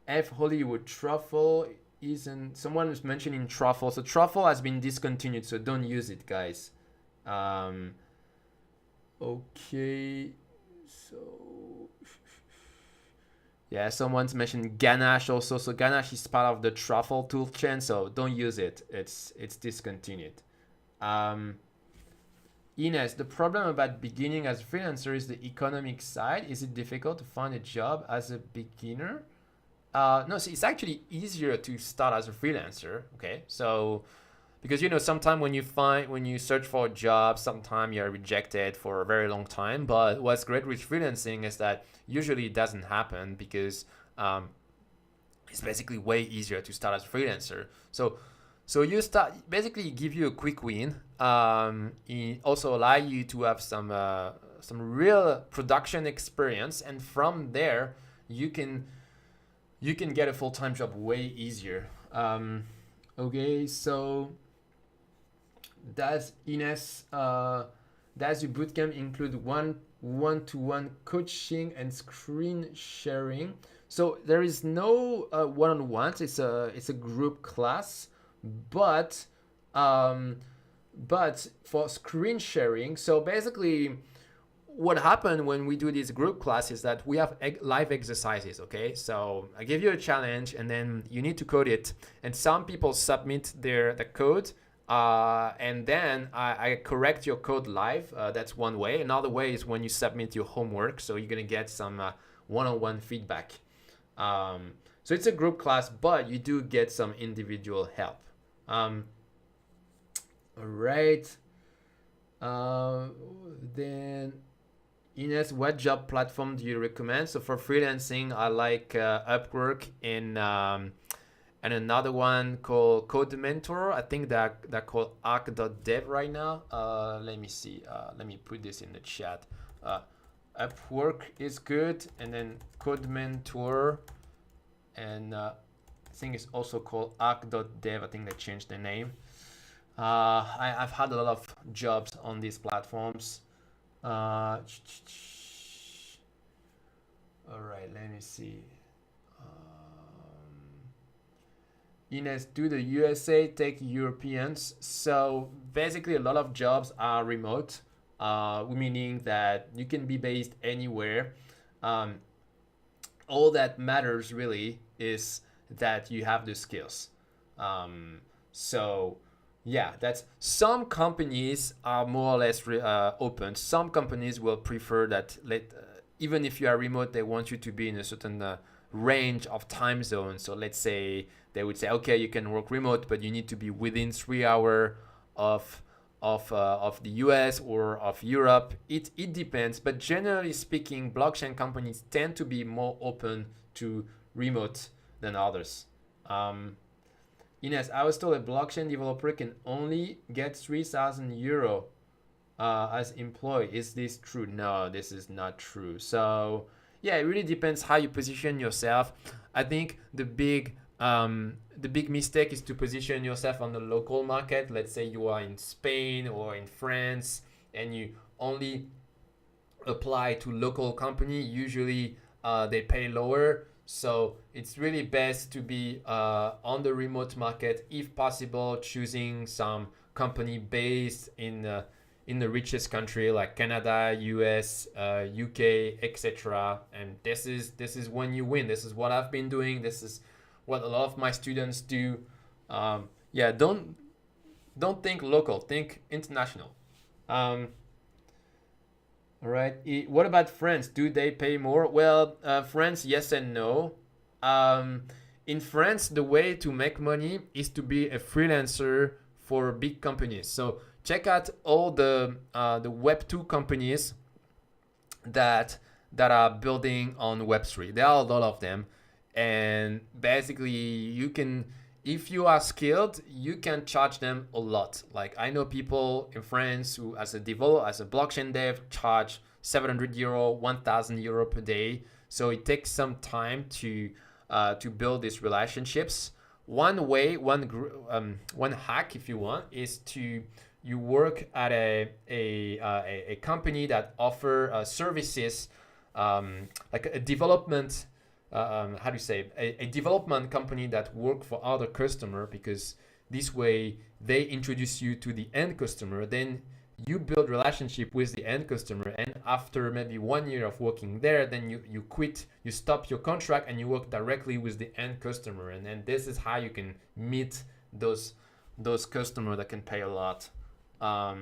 F Hollywood Truffle isn't, someone was mentioning Truffle. So Truffle has been discontinued, so don't use it, guys. Okay, so yeah, someone's mentioned Ganache also. So Ganache is part of the Truffle toolchain, so don't use it. It's discontinued. Ines, the problem about beginning as a freelancer is the economic side. Is it difficult to find a job as a beginner? No, so it's actually easier to start as a freelancer. Okay, so because sometimes when you search for a job, sometimes you're rejected for a very long time. But what's great with freelancing is that usually it doesn't happen because it's basically way easier to start as a freelancer. So So you start basically give you a quick win. It also allow you to have some real production experience, and from there you can get a full-time job way easier. Okay, so does Ines does your bootcamp include one-to-one coaching and screen sharing? So there is no one-on-ones. It's a group class, but um, but for screen sharing, so basically what happened when we do this group class is that we have live exercises. Okay, so I give you a challenge and then you need to code it, and some people submit the code, and then I correct your code live. That's one way. Another way is when you submit your homework, so you're gonna get some one-on-one feedback. So it's a group class, but you do get some individual help. All right. Then Ines, what job platform do you recommend? So for freelancing, I like Upwork and another one called Code Mentor. I think that called arc.dev right now. Let me see. Let me put this in the chat. Upwork is good, and then Code Mentor, and I think it's also called arc.dev. I think they changed the name. I've had a lot of jobs on these platforms. All right, let me see. Ines, do the USA take Europeans? So basically, a lot of jobs are remote, meaning that you can be based anywhere. All that matters really is that you have the skills. So yeah, that's some companies are more or less open. Some companies will prefer that even if you are remote, they want you to be in a certain range of time zones. So let's say they would say, okay, you can work remote, but you need to be within 3 hours of the US or of Europe. It depends, but generally speaking, blockchain companies tend to be more open to remote than others. Ines, I was told a blockchain developer can only get 3,000 euro as employee. Is this true? No, this is not true. So yeah, it really depends how you position yourself. I think the big mistake is to position yourself on the local market. Let's say you are in Spain or in France and you only apply to local company. Usually they pay lower. So it's really best to be on the remote market, if possible, choosing some company based in the richest country like Canada, US, UK, etc. And this is when you win. This is what I've been doing. This is what a lot of my students do. Yeah, don't think local, think international. All right. What about France? Do they pay more? Well, France, yes and no. In France, the way to make money is to be a freelancer for big companies. So check out all the Web2 companies that are building on Web3. There are a lot of them, and basically you can, if you are skilled, you can charge them a lot. Like I know people in France who, as a blockchain dev, charge 700 euro, 1,000 euro per day. So it takes some time to build these relationships. One hack, if you want, is you work at a company that offer services, like a development. How do you say, a development company that work for other customer, because this way they introduce you to the end customer, then you build relationship with the end customer, and after maybe 1 year of working there, then you quit, you stop your contract and you work directly with the end customer, and then this is how you can meet those customers that can pay a lot. All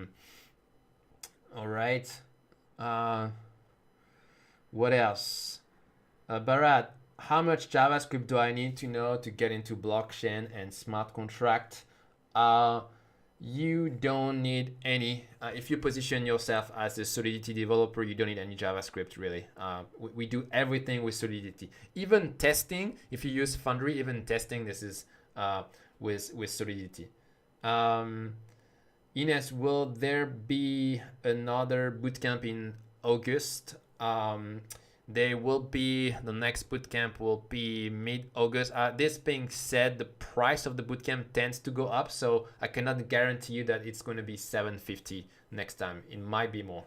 right. What else? Barat, how much JavaScript do I need to know to get into blockchain and smart contract? You don't need any. If you position yourself as a Solidity developer, you don't need any JavaScript really. We do everything with Solidity. Even testing, if you use Foundry, even testing, this is with Solidity. Ines, will there be another bootcamp in August? There will be, the next bootcamp will be mid-August. This being said, the price of the bootcamp tends to go up, so I cannot guarantee you that it's going to be $750 next time. It might be more.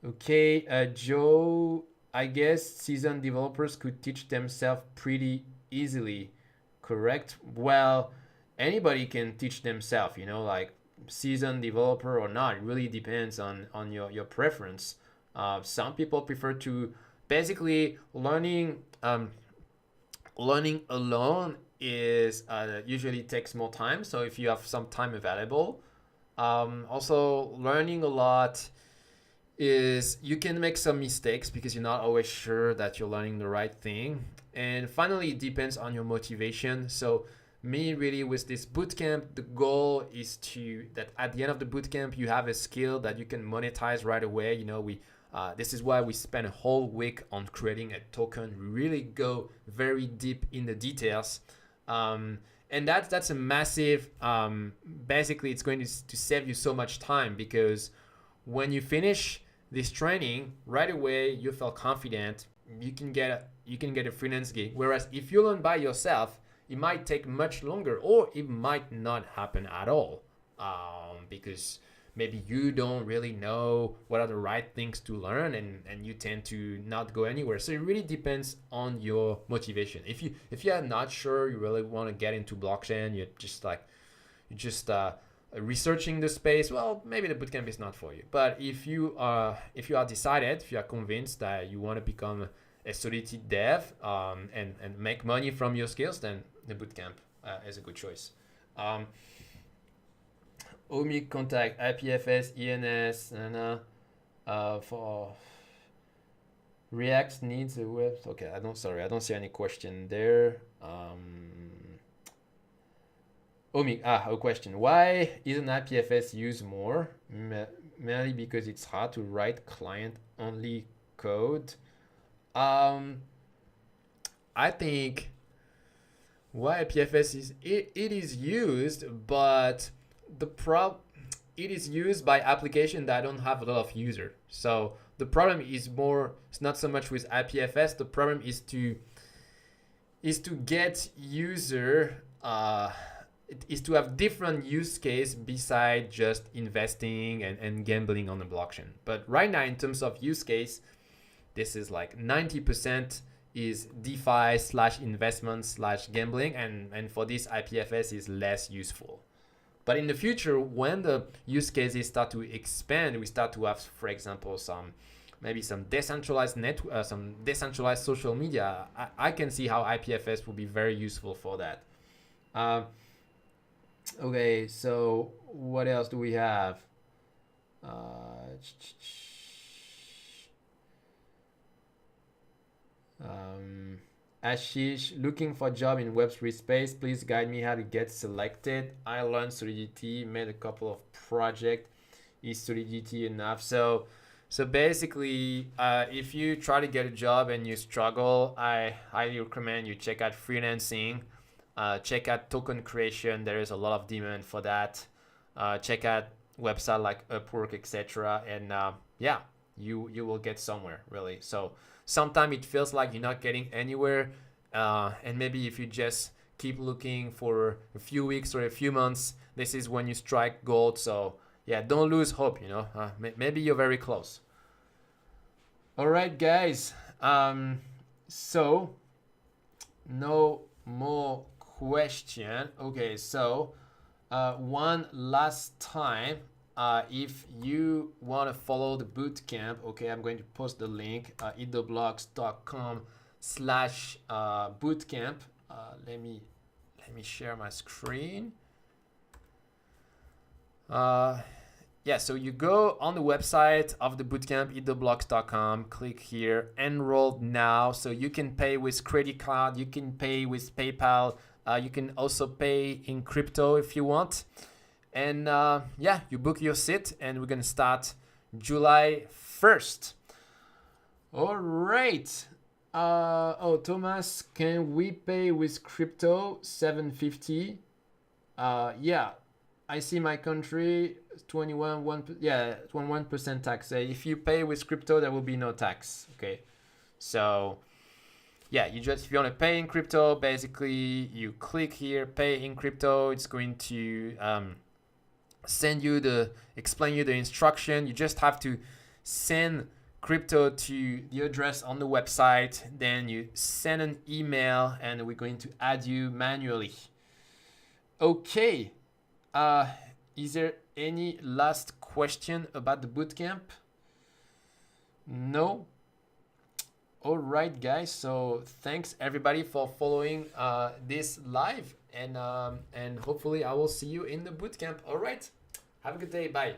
Okay, Joe, I guess seasoned developers could teach themselves pretty easily, correct? Well, anybody can teach themselves, like seasoned developer or not. It really depends on your preference. Some people prefer to basically learning alone is usually takes more time. So if you have some time available, also learning a lot is you can make some mistakes because you're not always sure that you're learning the right thing. And finally, it depends on your motivation. So me really with this bootcamp, the goal is that at the end of the bootcamp you have a skill that you can monetize right away. This is why we spend a whole week on creating a token. We really go very deep in the details, and that's a massive. Basically, it's going to save you so much time because when you finish this training right away, you feel confident. You can get a freelance gig. Whereas if you learn by yourself, it might take much longer, or it might not happen at all, because maybe you don't really know what are the right things to learn, and you tend to not go anywhere. So it really depends on your motivation. If you are not sure you really want to get into blockchain, you're just researching the space, well, maybe the bootcamp is not for you. But if you are decided, if you are convinced that you want to become a Solidity dev, and make money from your skills, then the bootcamp is a good choice. OMIC contact IPFS, ENS, and for React needs a web. Okay, I don't see any question there. OMIC, a question. Why isn't IPFS used more? Mainly because it's hard to write client-only code. I think why IPFS is it is used, but it is used by application that don't have a lot of user. So the problem is it's not so much with IPFS. The problem is to get user. Is to have different use case beside just investing and gambling on the blockchain. But right now, in terms of use case, this is like 90% is DeFi / investment / gambling, and for this IPFS is less useful. But in the future, when the use cases start to expand, we start to have, for example, some decentralized some decentralized social media. I can see how IPFS will be very useful for that. Okay, so what else do we have? Ashish, looking for a job in Web3 space. Please guide me how to get selected. I learned Solidity, made a couple of projects. Is Solidity enough? So basically, if you try to get a job and you struggle, I highly recommend you check out freelancing. Check out token creation. There is a lot of demand for that. Check out website like Upwork, etc. And you will get somewhere, really. So sometimes it feels like you're not getting anywhere, and maybe if you just keep looking for a few weeks or a few months, this is when you strike gold. So yeah, don't lose hope. Maybe you're very close. All right, guys. So no more question. Okay, so one last time, if you want to follow the bootcamp, okay, I'm going to post the link, eattheblogs.com/bootcamp. Let me share my screen. So you go on the website of the bootcamp, eattheblogs.com, click here, enroll now. So you can pay with credit card, you can pay with PayPal, you can also pay in crypto if you want. And you book your seat, and we're going to start July 1st. All right. Oh, Thomas, can we pay with crypto? 750. Yeah, I see my country 21% tax. If you pay with crypto, there will be no tax. Okay, so yeah, you just, if you want to pay in crypto, basically you click here, pay in crypto. It's going to explain you the instruction. You just have to send crypto to the address on the website. Then you send an email, and we're going to add you manually. Okay. Is there any last question about the bootcamp? No. All right, guys. So thanks everybody for following this live, and hopefully I will see you in the bootcamp. All right. Have a good day. Bye.